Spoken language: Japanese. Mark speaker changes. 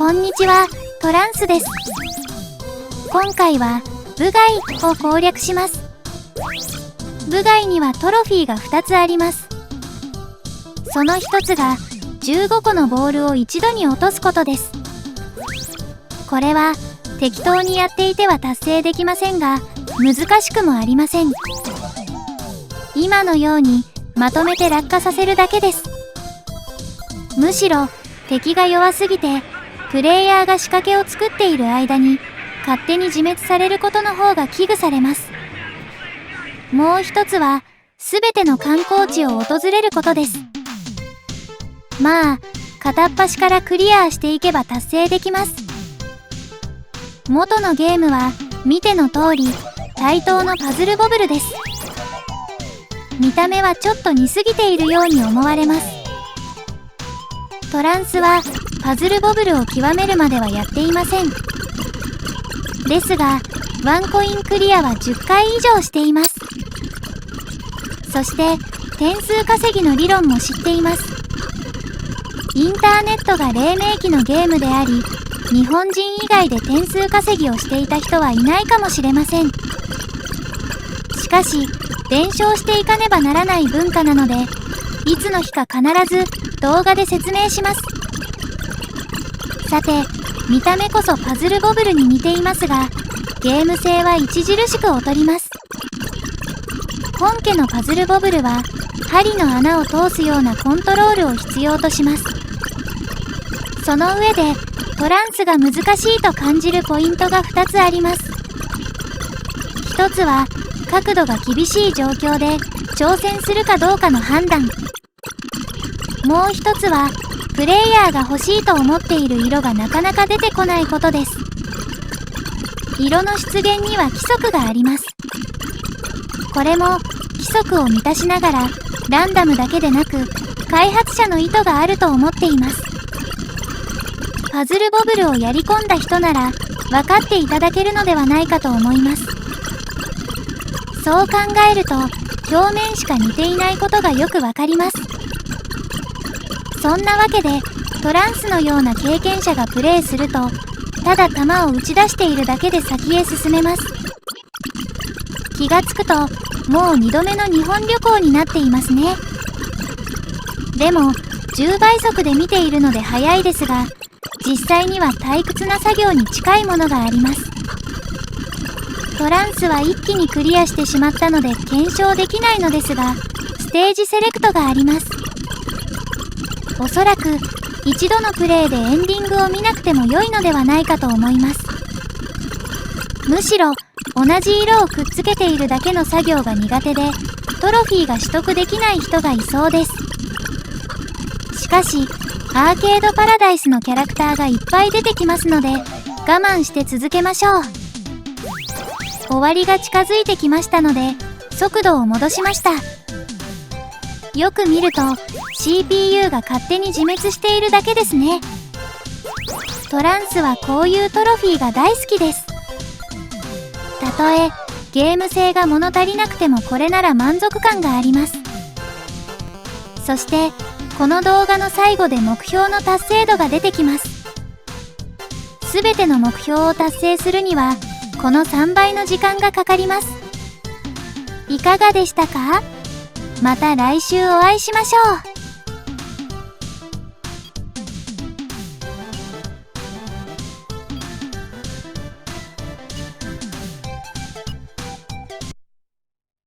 Speaker 1: こんにちは、トランスです。今回は部外を攻略します。部外にはトロフィーが2つあります。その1つが15個のボールを一度に落とすことです。これは適当にやっていては達成できませんが、難しくもありません。今のようにまとめて落下させるだけです。むしろ敵が弱すぎてプレイヤーが仕掛けを作っている間に勝手に自滅されることの方が危惧されます。もう一つは全ての観光地を訪れることです。まあ片っ端からクリアしていけば達成できます。元のゲームは見ての通り対等のパズルボブルです。見た目はちょっと似すぎているように思われます。トランスはパズルボブルを極めるまではやっていません。ですがワンコインクリアは10回以上しています。そして点数稼ぎの理論も知っています。インターネットが黎明期のゲームであり、日本人以外で点数稼ぎをしていた人はいないかもしれません。しかし伝承していかねばならない文化なので、いつの日か必ず動画で説明します。さて、見た目こそパズルボブルに似ていますが、ゲーム性は著しく劣ります。本家のパズルボブルは針の穴を通すようなコントロールを必要とします。その上でトランスが難しいと感じるポイントが2つあります。1つは角度が厳しい状況で挑戦するかどうかの判断。もう1つはプレイヤーが欲しいと思っている色がなかなか出てこないことです。色の出現には規則があります。これも規則を満たしながらランダムだけでなく開発者の意図があると思っています。パズルボブルをやり込んだ人なら分かっていただけるのではないかと思います。そう考えると表面しか似ていないことがよくわかります。そんなわけでトランスのような経験者がプレイすると、ただ弾を打ち出しているだけで先へ進めます。気がつくともう2度目の日本旅行になっていますね。でも10倍速で見ているので早いですが、実際には退屈な作業に近いものがあります。トランスは一気にクリアしてしまったので検証できないのですが、ステージセレクトがあります。おそらく一度のプレイでエンディングを見なくても良いのではないかと思います。むしろ同じ色をくっつけているだけの作業が苦手でトロフィーが取得できない人がいそうです。しかしアーケードパラダイスのキャラクターがいっぱい出てきますので我慢して続けましょう。終わりが近づいてきましたので速度を戻しました。よく見ると CPU が勝手に自滅しているだけですね。トランスはこういうトロフィーが大好きです。たとえゲーム性が物足りなくてもこれなら満足感があります。そしてこの動画の最後で目標の達成度が出てきます。すべての目標を達成するにはこの3倍の時間がかかります。いかがでしたか？また来週お会いしましょう。